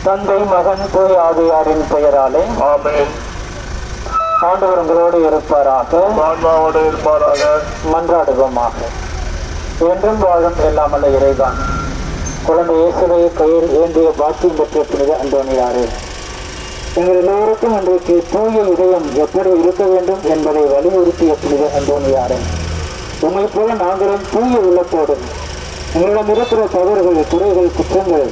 தந்தை மகன் தூய் ஆவியாரின் பெயராலே ஆமென். ஆண்டவர் உங்களோடு இருப்பாராக. மன்றாடுவோமாக. என்றும் வாழும் எல்லாமல்ல இறைவன் குழந்தை இயேசுவை கையில் ஏந்திய பாக்கியம் பெற்ற புனித அந்தோனியாரே, எங்கள் எல்லோருக்கும் இன்றைக்கு தூய இதயம் எப்படி இருக்க வேண்டும் என்பதை வலியுறுத்திய புனித அந்தோனியாரே, உண்மை போல நாங்களும் தூய உள்ளத்தோடு எங்களிடம் இருக்கிற தவறுகள், குறைகள், குற்றங்கள்,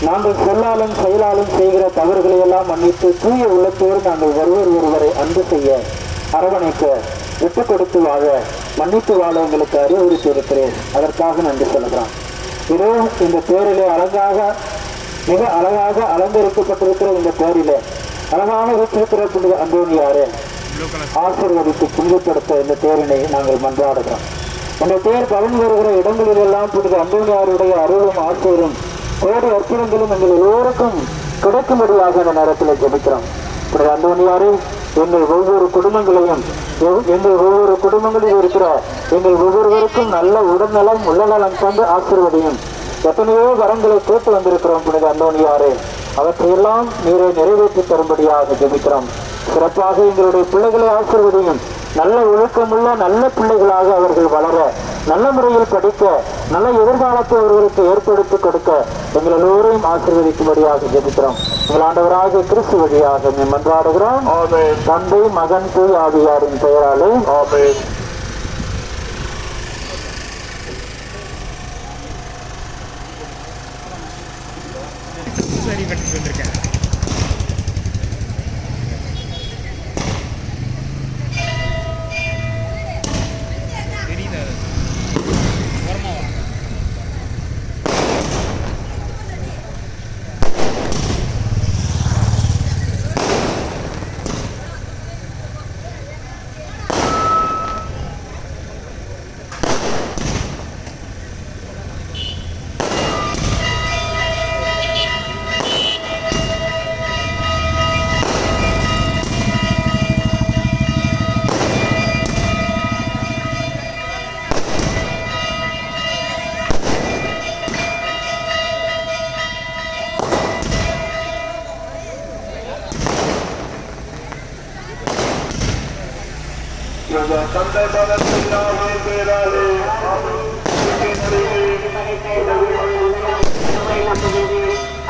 நாங்கள் சொல்லாலும் செயலாலும் செய்கிற தவறுகளை எல்லாம் மன்னித்து தூய உள்ளத்தோடு நாங்கள் ஒருவரை அன்பு செய்ய, அரவணைக்க, விட்டுக் கொடுத்து வாழ, மன்னித்து வாழ எங்களுக்கு அறிவுறுத்தி இருக்கிறேன். அதற்காக நன்றி சொல்கிறோம். இதோ இந்த பேரிலே மிக அழகாக அலங்கரிக்கப்பட்டிருக்கிற இந்த பேரிலே அழகான வீட்டிருக்கிற புனித அந்தோனியாரே ஆசீர்வதித்து புனிதப்படுத்த இந்த தேரினை நாங்கள் மன்றாடுகிறோம். இந்த தேர் பவனி வருகிற இடங்களிலெல்லாம் புனித அந்தோனியாருடைய அருளும் ஆசீரும் கோடி அற்புதங்களும் எங்கள் எல்லோருக்கும் கிடைக்கும்படியாக இந்த நேரத்தில் ஜெபிக்கிறோம். புனித அந்தோனியாரே, எங்கள் ஒவ்வொரு குடும்பங்களையும், எங்கள் ஒவ்வொரு குடும்பங்களில் இருக்கிற எங்கள் ஒவ்வொருவருக்கும் நல்ல உடல்நலம் உள்ளநலம் தந்து ஆசீர்வதியும். எத்தனையோ வரங்களை கேட்டு வந்திருக்கிறோம் புனித அந்தோனியாரே, அவற்றையெல்லாம் நீரை நிறைவேற்றி தரும்படியாக ஜெபிக்கிறோம். சிறப்பாக எங்களுடைய பிள்ளைகளை ஆசீர்வதியும். நல்ல ஒழுக்கமுள்ள நல்ல பிள்ளைகளாக அவர்கள் வளர, நல்ல முறையில் படிக்க, நல்ல எதிர்காலத்தை அவர்களுக்கு ஏற்படுத்தி கொடுக்க எங்கள் எல்லோரையும் ஆசீர்வதிக்கும்படியாக ஜெபிக்கிறோம். எங்கள் ஆண்டவராக கிறிஸ்து வழியாக மன்றாடுகிறோம். தந்தை மகன் தூய் ஆவியாரின் பெயராலே ஆமென்.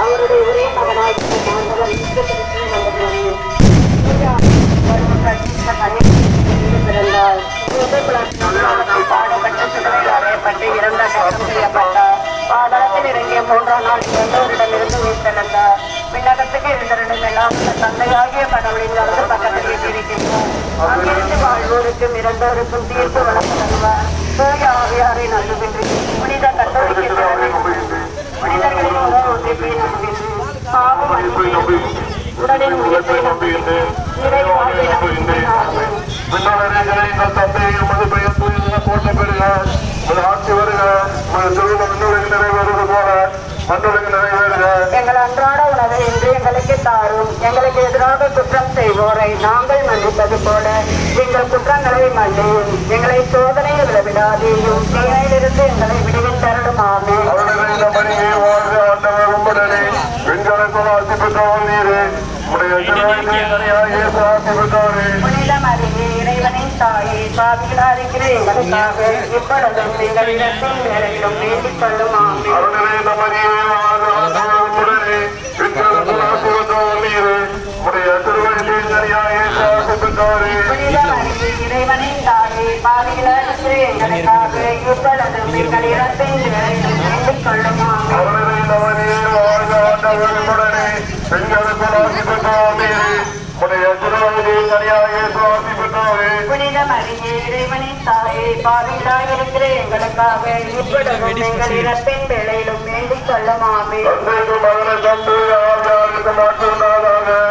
அவருடைய ஒரே மகனாய் பிறந்தார். பாடப்பட்ட சிலுவையில் அறையப்பட்டு இரண்டாம் செய்யப்பட்டார். பாதாளத்தில் இறங்கிய 3ஆம் நாள் இறந்தவரிடமிருந்து உயிர்த்தெழுந்தார். விண்ணகத்துக்கு இருந்தவரிடம் எல்லாம் தந்தையாகிய கடவுளின் வலது பக்கத்தில் வீட்டிருக்கின்றார். அங்கிருந்து வாழ்வோருக்கும் இறந்தோருக்கும் தீர்ப்பு வழங்க தருவார். தூய ஆவியாரை நம்புகின்ற புனித கத்தோலிக்க மனிதர்களின் ஒன்றிப்பை நம்புகின்ற பாவம் உடலின் உயிர்ப்பை நம்புகின்றேன். இறை வாழ்வை நம்புகின்றேன். ஆட்சி வருக, நிறைவேறுவது போல மண்ணுலகில் நிறைவேறுக. எங்கள் அன்றாட உணவை இன்று எங்களுக்கு தாரும். எங்களுக்கு எதிராக குற்றம் செய்வோரை நாங்கள் மன்னிப்பது போல எங்கள் குற்றங்களை மன்னியும். எங்களை சோதனையில் விடவிடாதேயும் தீமையிலிருந்து எங்களை விடுவித்தருளும். ஆமென். புனித மரியே, இறைவனின் தாயே, பாவிகளாக இருக்கிற எங்களுக்காக இப்பொழுதும் எங்கள் இடத்தின் வேலையிலும் வேண்டிக் கொள்ளும். ஆமென். புனித மரியே, இறைவனின் தாயே, பாவிகளாக இருக்கிற எங்களுக்காக இப்பொழுதும் எங்கள் இடத்தின் வேலையிலும் வேண்டிக் கொள்ளும். ஆமென். புனித மரியே, இறைவனின் தாயே, பாவிகளாக இருக்கிற எங்களுக்காக இப்பொழுதும் எங்கள் இறப்பின் வேளையிலும் வேண்டிக் கொள்ளும். ஆமென்.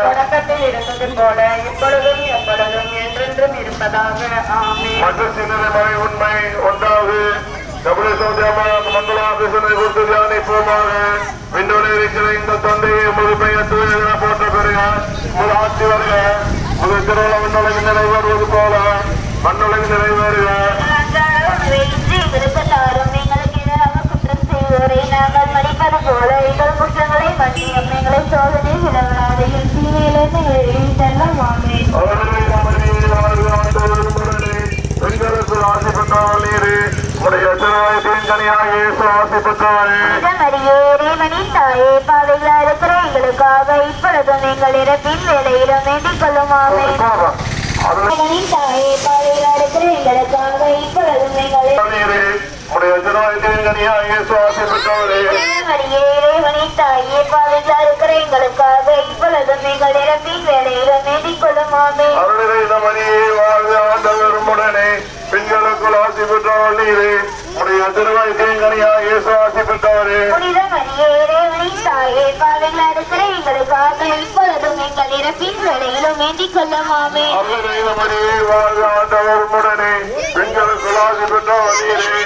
தொடக்கத்தில் இருந்தது போல இப்பொழுதும் எப்பொழுதும் என்றென்றும் இருப்பதாக. ஆமென். உண்மை ஒன்றாவது மங்களாபிசனை கொடுத்து தியானிப்போமாக. விண்டோடு இருக்கிற இந்த தந்தையை முழு பெயர் தூய போட்ட பெறுக. முழு ஆட்சி வருக. முழு திருவிழா விண்ணலகில் நிறைவேறுவது போல மண்ணுலகில் நிறைவேறுக. எங்களுக்கு தாரும் எங்களுக்கு எதிராக குற்றம் செய்வோரை நாங்கள் மன்னிப்பது போல எங்கள் குற்றங்களை மன்னியும் எங்களை சோதனை விடவிடாதையும் தீமையிலிருந்து எங்களை செல்லும் ஆமென். பெண்களுக்கு ஆசி பெற்றவள் நீரே, உடைய திருவயத்தின் கனியாக இயேசு ஆசி பெற்றவரே. மரியே தாயே பாதைகளாக இருக்கிற எங்களுக்காக இப்பொழுதும் எங்கள் இறப்பின் வேலையிலும் வேண்டிக் கொள்ளும் ஆமென். தாயே பாதைகளாக இருக்கிற எங்களுக்காக இப்பொழுதும் எங்கள் நீரே, உடைய திருவயத்தின் கனியாக இயேசு ஆசி பெற்றவரே. மரியே இறைவனின் தாயே பாதைகளாக இருக்கிற எங்களுக்காக இப்பொழுதும் எங்கள் இறப்பின் வேலையிலும் வேண்டிக் கொள்ளும் ஆமென். அருளிறைந்த மரியே வாழ்க, ஆண்டவர் உம்முடனே. பெண்களுக்குள் ஆசி பெற்றவள் நீரே, உடைய திருவயத்தின் கனியாக இயேசு ஆசி பெற்றவரே. புனித மரியே இறைவனின் தாயே பாதைகளாக இருக்கிற எங்களுக்காக இப்பொழுதும் எங்கள் இறப்பின் வேலையிலும் வேண்டிக் கொள்ளும் ஆமென். அருளிறைந்த மரியே வாழ்க, ஆண்டவர் உம்முடனே. பெண்களுக்குள் ஆசி பெற்றவள் நீரே,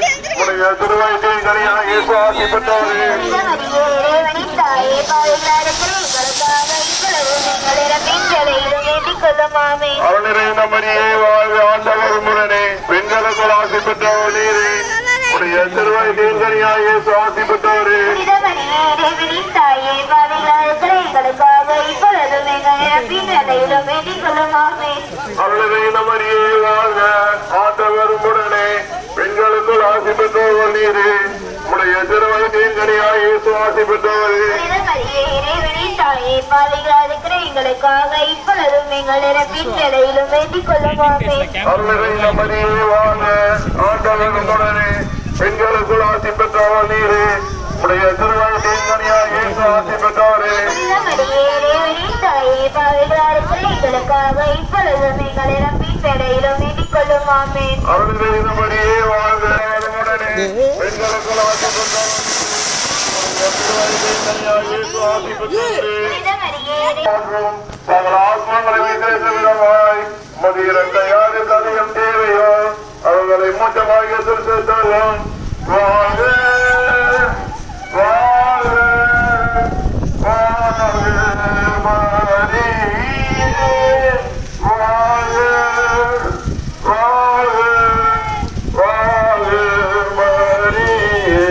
உடைய திருவயத்தின் கனியாக இயேசு ஆசி பெற்றவரே. புனித மரியே இறைவனின் தாயே பாதைகளாக இருக்கிற எங்களுக்காக இப்பொழுதும் எங்கள் இறப்பின் வேலையிலும் வேண்டிக் கொள்ளும் ஆமென். அருளிறைந்த மரியே வாழ்க, ஆண்டவர் உம்முடனே. பெண்களுக்குள் ஆசி பெற்றவள் நீரே, உடைய திருவயத்தின் கனியாக இயேசு ஆசி பெற்றவரே. புனித மரியே இறைவனின் தாயே பாதைகளாக இருக்கிற எங்களுக்காக இப்பொழுதும் எங்கள் இறப்பின் வேலையிலும் வேண்டிக் கொள்ளும் ஆமென். அருளிறைந்த மரியே வாழ்க, ஆண்டவர் உம்முடனே. பெண்களுக்குள் ஆசி பெற்றவள் நீரே, உடைய திருவயத்தின் கனியாக இயேசு ஆசி பெற்றவரே. புனித மரியே இறைவனின் தாயே பாதைகளாக இருக்கிற எங்களுக்காக இப்பொழுதும் எங்கள் இறப்பின் வேலையிலும் வேண்டிக் கொள்ளும் ஆமென். அருளிறைந்த மரியே வாழ்க, ஆண்டவர் உம்முடனே. பெண்களுக்குள் ஆசி பெற்றவள் நீரே, உடைய திருவயத்தின் கனியாக இயேசு ஆசி பெற்றவரே. புனித மரியே இறைவனின் தாயே பாதைகளாக இருக்கிற எங்களுக்காக இப்பொழுதும் எங்கள் இறப்பின் வேலையிலும் வேண்டிக் கொள்ளும் ஆமென். அருளிறைந்த மரியே வாழ்க, உம்முடனே. பெண்களுக்குள் ஆசி பெற்றவள் நீரே, உடைய திருவயத்தின் கனியாக இயேசு ஆசி பெற்றவரே. புனித மரியே மற்றும் தங்கள் ஆத்மாக்களை விசேஷ விதமாய் மதியிறந்த யாருக்கு அதிகம் தேவையோ அவர்களை மூச்சமாக திருத்தலும். வாழ்க, வாழ்க, வாழ்க மரியே, வாழ்க, வாழ்க, வாழ்க மரியே.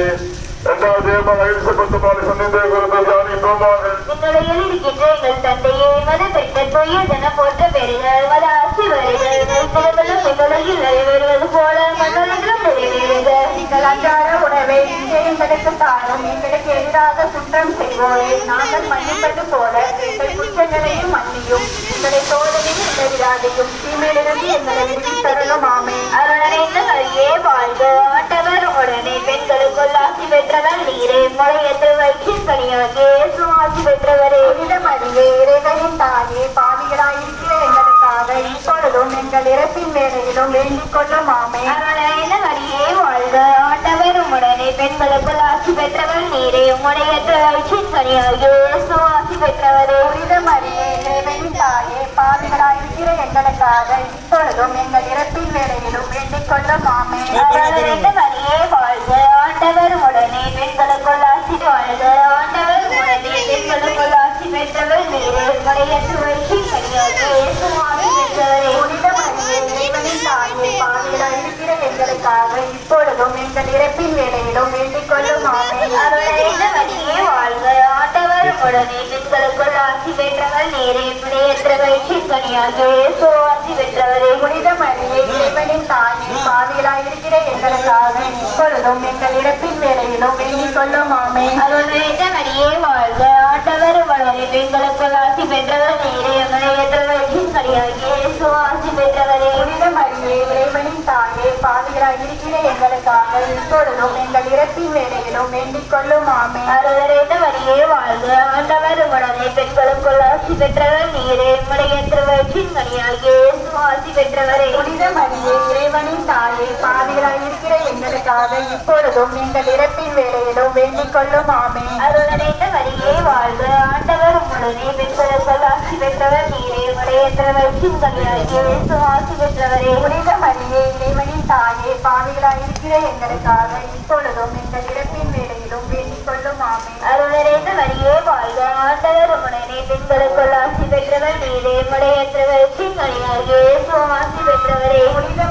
இரண்டாவது மகிழ்ச்சிப்பட்டு பாடி சந்தித்தே குறித்து தியானிப்போமாக. உங்களுடைய இருக்கின்ற எங்கள் தந்தையே மது பெற்ற தூய ஜன போற்ற பெறுகள் மத ஆட்சி வருகள் திருமணம் உலகில் நிறைவேறுவது போல மன்னர்களும் நிறைவேறுக. எங்கள் அன்றாட உணவை எங்களுக்கு தாரும் எங்களுக்கு எதிராக குற்றம் செய்வோரை நாங்கள் மன்னிப்பது போல எங்கள் குற்றங்களையும் மன்னியும் எங்களை சோதனையில் விடாதையும் தீமையிலிருந்து எங்களை விடுவித் தரலும் ஆமென். அருளனைந்த மரியே வாழ்க, ஆண்டவர் உடனே பெண்களுக்குள் ஆசி பெற்றவர் நீரே, முளையற்ற வயிற்றின் கனியாகிய இயேசு ஆசி பெற்றவரே. புனித மரியே இறைவனின் தாயே பாவிகளாயிருக்கிற எங்களுக்காக இப்பொழுதும் எங்கள் இறப்பின் வேலையிலும் வேண்டிக் கொள்ளும் ஆமென். அருளனைந்த மரியே வாழ்க, ஆண்டவர் உடனே பெண்களுக்குள் ஆசி பெற்றவர் நீரே, முளையற்ற வயிற்றின் கனியாகிய இயேசு ஆசி பெற்றவரே. புனித மரியே இறைவனின் தாயே பாவிகளாயிருக்கிற எங்களுக்காக இப்பொழுதும் எங்கள் இறப்பின் வேலையிலும் வேண்டிக் கொள்ளும் ஆமென். அருளனைந்த மரியே வாழ்க, ஆண்டவர் உடனே பெண்களுக்குள் ஆசி வாழ்க, ஆண்டவர் உடனே பெண்களுக்குள் ஆசி பெற்றவர் நீரே, முளையற்ற வயிற்றின் கனியாகிய இயேசு ஆசி பெற்றவரே. புனித மரியே இறைவனின் தாயே பாவிகளாயிருக்கிற எங்களுக்காக இப்பொழுதும் எங்கள் இறப்பின் வேலையிலும் வேண்டிக் கொள்ளும் ஆமென். அருளனைந்த மரியே வாழ்க, ஆண்டவர் உடனே பெண்களுக்குள் ஆசி பெற்றவர் நீரே, முளையற்ற வயிற்றின் கனியாகிய இயேசு ஆசி பெற்றவரே. புனித மரியே இறைவனின் தாயே பாவிகளாயிருக்கிற எங்களுக்காக இப்பொழுதும் எங்கள் இறப்பின் வேலையிலும் வேண்டிக் கொள்ளும் ஆமென். அருள்நிறைந்த மரியே வாழ்க, ஆண்டவர் உடனே பெண்களுக்குள் ஆசி பெற்றவர் நீரே, முளையற்ற வயிற்றின் கனியாகிய இயேசு ஆசி பெற்றவரே. புனித மரியே இறைவனின் தாயே பாவிகளாயிருக்கிற எங்களுக்காக இப்பொழுதும் எங்கள் இறப்பின் வேலையிலும் வேண்டிக் கொள்ளும் ஆமென். அருள்நிறைந்த மரியே வாழ்க, ஆண்டவர் உடனே பெண்களுக்குள் ஆசி பெற்றவர் நீரே, முளையற்ற வயிற்றின் கனியாகிய இயேசு ஆசி பெற்றவரே. புனித மரியே இறைவனின் தாயே பாவிகளாயிருக்கிற எங்களுக்காக இப்பொழுதும் எங்கள் இறப்பின் வேலையிலும் வேண்டிக் கொள்ளும் ஆமென். அருள்நிறைந்த மரியே வாழ்க, ஆண்டவர் உடனே பெண்களுக்குள் ஆசி பெற்றவர் நீரே, முளையற்ற வயிற்றின் கனியாகிய இயேசு ஆசி பெற்றவரே. புனித மரியே இறைவனின் தாயே பாவிகளாயிருக்கிற எங்களுக்காக இப்பொழுதும் எங்கள் இறப்பின் வேலையிலும் வேண்டிக் கொள்ளும் ஆமென். அருள்நிறைந்த மரியே வாழ்க, ஆண்டவர் உடனே பெண்களுக்குள் ஆசி பெற்றவர் நீரே, முளையற்ற வயிற்றின் கனியாகிய இயேசு ஆசி பெற்றவரே. புனித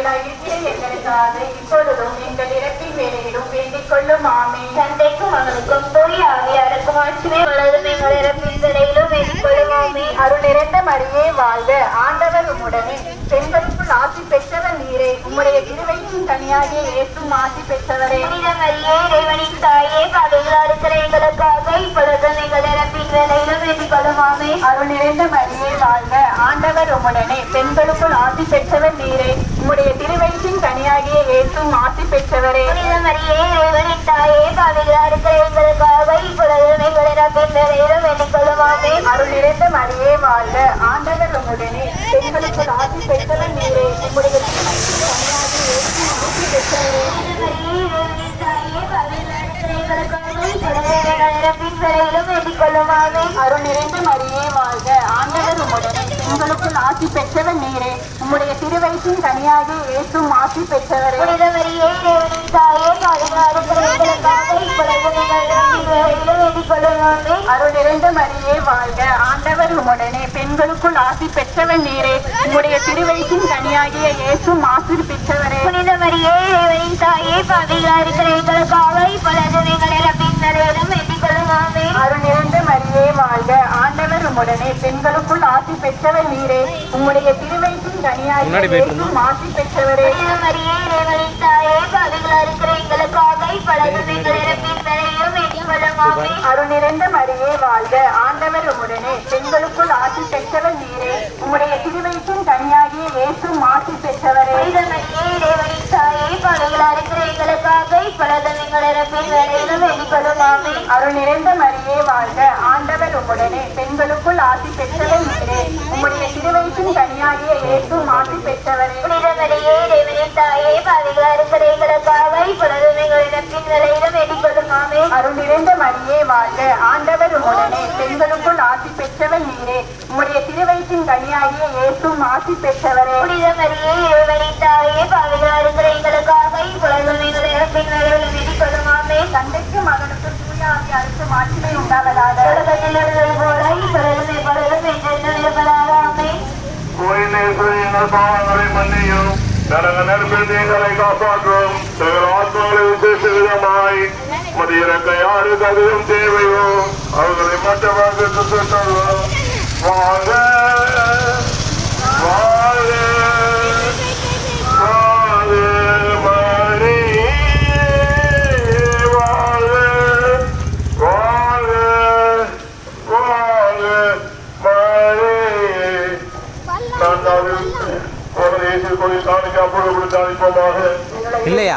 பாவிகளாய் இருக்கிற எங்களுக்காக இப்பொழுதும் எங்கள் இறப்பின் வேலையிலும் வேண்டிக் கொள்ளும் ஆமே. தந்தைக்கும் மகனுக்கும் தூய ஆவியாருக்கும் ஆட்சியே வளரும் எங்கள் இறப்பின் வேலையிலும் வேண்டிக் கொள்ளும் ஆமே. அருள் நிறைந்த மரியே வாழ்க, ஆண்டவர் உம்முடனே, பெண்களுக்குள் ஆசி பெற்றவர் நீரே, உம்முடைய திருவயிற்றின் கனியாகிய இயேசுவும் ஆசி பெற்றவரே. புனித மரியே, இறைவனின் தாயே, பாவிகளாய் இருக்கிற எங்களுக்காக இப்பொழுதும் எங்கள் இறப்பின் வேலையிலும் வேண்டிக் கொள்ளும் ஆமே. அருள் நிறைந்த மரியே வாழ்க, ஆண்டவர் உம்முடனே, பெண்களுக்குள் ஆசி பெற்றவர் நீரே, உம்முடைய திருவயிற்றின் கனியாகிய இயேசுவும் ஆசி பெற்றவரே. புனித மரியே, இறைவனின் தாயே, பாவிகளாய் இருக்கிற எங்களுக்காக இப்பொழுதும் எங்கள் இறப்பின் வேலையிலும் வேண்டிக் கொள்ளும் ஆமே. அருள் நிறைந்த மரியே வாழ்க, ஆண்டவர் உம்முடனே, பெண்களுக்குள் ஆசி பெற்றவர் நீரே, உம்முடைய திருவயிற்றின் கனியாகிய இயேசுவும் ஆசி பெற்றவரே. அருள் நிறைந்த மரியே வாழ்க, ஆண்டவர் உம்முடனே, பெண்களுக்குள் ஆசி பெற்றவர் நீரே, உம்முடைய திருவயிற்றின் கனியாகிய இயேசுவும் ஆசி பெற்றவரே. புனித மரியே, இறைவனின் தாயே, பாவிகளாய் இருக்கிற எங்களுக்காக இப்பொழுதும் எங்கள் இறப்பின் வேளையிலும் வேண்டிக் கொள்ளும் ஆமே. அருள் நிறைந்த மரியே வாழ்க, ஆண்டவர் உம்முடனே, பெண்களுக்குள் ஆசி பெற்றவர் நீரே, உம்முடைய திருவயிற்றின் கனியாகிய இயேசுவும் ஆசி பெற்றவரே. புனித மரியே, இறைவனின் தாயே, பாவிகளாய் இருக்கிற எங்களுக்காக இப்பொழுதும் எங்கள் இறப்பின் வேளையிலும் வேண்டிக் கொள்ளும் ஆமே. அருள் நிறைந்த மரியே வாழ்க, ஆண்டவர் உம்முடனே, பெண்களுக்குள் ஆசி பெற்றவர் நீரே, உம்முடைய திருவயிற்றின் கனியாகிய இயேசுவும் ஆசி பெற்றவரே. புனித மரியே, இறைவனின் தாயே, பாவிகளாய் இருக்கிற எங்களுக்காக இப்பொழுதும் எங்கள் இறப்பின் வேளையிலும் வேண்டிக் கொள்ளும் ஆமே. அருள் நிறைந்த மரியே வாழ்க, ஆண்டவர் உம்முடனே, பெண்களுக்குள் ஆசி பெற்றவர் நீரே, உம்முடைய திருவயிற்றின் கனியாகிய இயேசுவும் ஆசி பெற்றவரே. புனித மரியே, இறைவனின் தாயே, பாவிகளாய் இருக்கிற எங்களுக்காக இப்பொழுதும் எங்கள் இறப்பின் வேளையிலும் வேண்டிக் கொள்ளும் ஆமே. அருள் நிறைந்த மரியே வாழ்க, ஆண்டவர் உம்முடனே, பெண்களுக்குள் ஆசி பெற்றவர் நீரே, உம்முடைய திருவயிற்றின் கனியாகிய இயேசுவும் ஆசி பெற்றவரே. புனித மரியே, இறைவனின் தாயே, பாவிகளாய் இருக்கிற எங்களுக்காக இப்பொழுதும் எங்கள் இறப்பின் வேளையிலும் வேண்டிக் கொள்ளும் ஆமே. அருள் நிறைந்த மரியே வாழ்க, ஆண்டவர் உம்முடனே, பெண்களுக்குள் ஆசி பெற்றவர் நீரே, உம்முடைய திருவயிற்றின் கனியாகிய இயேசுவும் ஆசி பெற்றவரே. புனித மரியே, இறைவனின் தாயே, பாவிகளாய் இருக்கிற எங்களுக்காக இப்பொழுதும் எங்கள் இறப்பின் வேளையிலும் வேண்டிக் கொள்ளும் ஆமே. தந்தைக்கு மகனுக்கு தூய ஆவியாருக்கு மாட்சிமை உண்டாவதாக, உலகத்தில் இருந்தது போல இப்பொழுதும் எப்பொழுதும் என்றென்றும் இருப்பதாக ஆமே. பாவங்களை மன்னியும், நரக நெருப்பில் எங்களை காப்பாற்றும், சகல ஆத்மாக்களை விசேஷ விதமாய் மதிய யாருக்கு அதிகம் தேவையோ அவர்களை மற்றவர்கள் சுற்றுவோம். வாழ வாழ வாழ மரியே வாழ வாழ வாழ மரியே. இல்லையா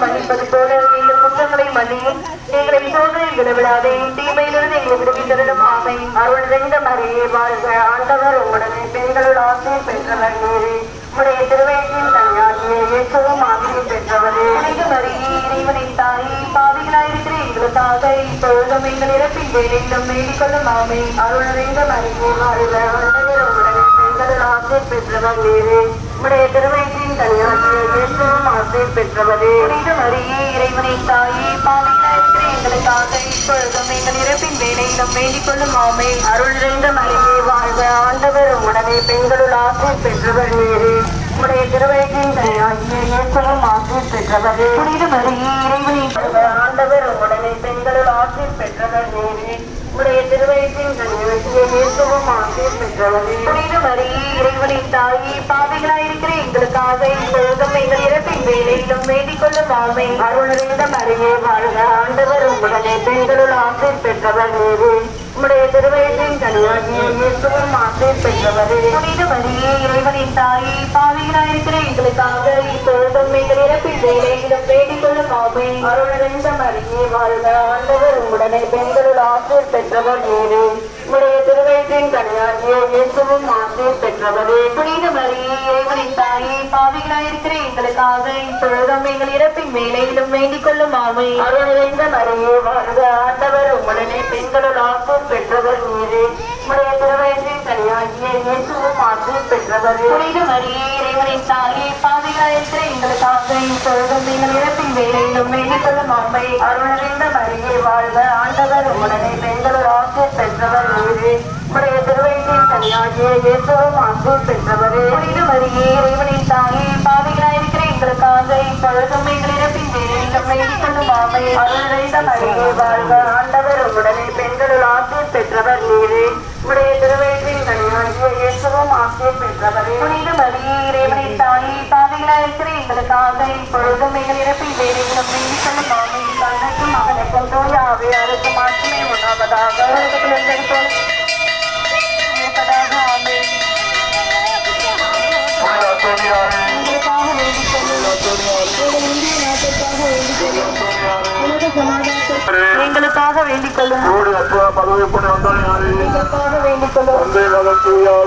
மன்னிப்பது போல எங்கள் குற்றங்களை மன்னியும், எங்களை சோதனையில் விடாதையும் தீமையிலிருந்து எங்களை விடுவித்தரிடம் ஆமை. அருள் நிறைந்த மரியே வாழ்க, ஆண்டவர் உம்முடனே, பெண்களுள் ஆசை பெற்றவர் நீரே, உம்முடைய திருவயிற்றின் கனியாகிய இயேசுவும் ஆசி பெற்றவரே. புனித மரியே, இறைவனின் தாயே, பாவிகளாய் இருக்கிற எங்களுக்காக இப்பொழுதும் எங்கள் இறப்பின் வேளையிலும் வேண்டிக் கொள்ளும் ஆமை. அருள் நிறைந்த மரியே வாழ்க, ஆண்டவர் உம்முடனே, பெண்களுள் ஆசை பெற்றவர் நீரே, உம்முடைய திருவயிற்றின் கனியாகிய இயேசுவும் ஆசி பெற்றவரே. புனித மரியே, இறைவனின் தாயே, பாவிகளாய் இருக்கிற எங்களுக்காக இப்பொழுதும் எங்கள் இறப்பின் வேளையிலும் வேண்டிக் கொள்ளும் ஆமை. அருள் நிறைந்த மரியே வாழ்க, ஆண்டவர் உம்முடனே, பெண்களுள் ஆசி பெற்றவர் நீரே, உம்முடைய திருவயிற்றின் கனியாகிய இயேசுவும் ஆசி பெற்றவரே. புனித மரியே, இறைவனின் ஆண்டவர் உம்முடனே, பெண்களுள் ஆசி பெற்றவர் நீரே, உம்முடைய திருவயிற்றின் கனியாகிய இயேசுவும் ஆசி பெற்றவரே. புனித மரியே, இறைவனின் தாயே, பாவிகளாய் இருக்கிற எங்களுக்காக இப்பொழுதும் எங்கள் இறப்பின் வேளையிலும் வேண்டிக் கொள்ளும் ஆமை. அருள் நிறைந்த மரியே வாழ்க, ஆண்டவர் உம்முடனே, பெண்களுள் ஆசி பெற்றவர் நீரே, உம்முடைய திருவயிற்றின் கனியாகிய இயேசுவும் ஆசி பெற்றவரே. புனித மரியே, இறைவனின் தாயே, பாவிகளாய் இருக்கிற எங்களுக்காக இப்பொழுதும் எங்கள் இறப்பின் வேளையிலும் வேண்டிக் கொள்ளும் ஆமை. அருள் நிறைந்த மரியே வாழ்க, ஆண்டவர் உம்முடனே, பெண்களுள் ஆசி பெற்றவர் நீரே, உம்முடைய திருவயிற்றின் கனியாகிய இயேசுவும் ஆசி பெற்றவரே. புனித மரியே, இறைவனின் தாயே, பாவிகளாய் இருக்கிற எங்களுக்காக இப்பொழுதும் எங்கள் இறப்பின் வேளையிலும் வேண்டிக் கொள்ளும் ஆமை. அருள் நிறைந்த மரியே வாழ்க, ஆண்டவர் உம்முடனே, பெண்களுள் ஆசி பெற்றவர் நீரே, உம்முடைய திருவயிற்றின் கனியாகிய இயேசுவும் ஆசி பெற்றவரே. புனித மரியே, இறைவனின் தாயே, பாவிகளாய் இருக்கிற எங்களுக்காக இப்பொழுதும் நீங்கள் இறப்பின் வேலையிலும் வேண்டிக்கொள்ளும் அம்மை அருளறிந்த மரியே வாழ்க ஆண்டவர் உடனே பெண்களுள் ஆசிர் பெற்றவர் நீரே உடைய திருவயிற்றின் கனியாகிய இயேசுவும் ஆசிர் பெற்றவரே புனித மரியே இறைவனின் தாயே பாவிகளாயிருக்கிற எங்களுக்காக இப்பொழுதும் எங்கள் இறப்பின் வேலையிலும் வேண்டிக்கொள்ளும் அம்மை அருளறிந்த மரியே வாழ்க ஆண்டவர் உடனே பெண்களுள் ஆசிர் பெற்றவர் நீரே உடைய திருவயிற்றின் கனியாகிய இயேசுவும் ஆசிர் பெற்றவரே புனித மரியே இறைவனின் தாயே பாவிகளாயிருக்கிற எங்களுக்காக இப்பொழுதும் எங்கள் இறப்பின் வேலையிலும் வேண்டிக்கொள்ளும் அம்மை தந்தைக்கும் மகனுக்கும் தூய ஆவியாருக்கும் ஆட்சிமை உண்டாவதாக ஆமென். எங்களுக்காக வேண்டிக் கொள்ளும் எங்களுக்காக வேண்டிக் கொள்ளும்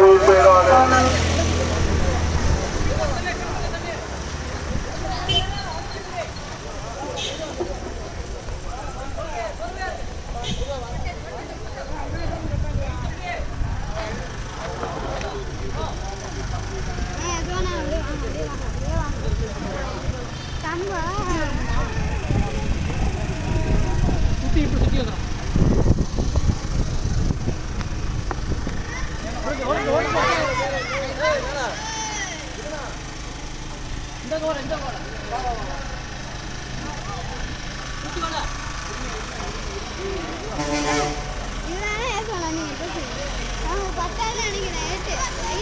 இதுதானே சொல்லணும். பத்தாயிரம் நினைக்கிறேன்.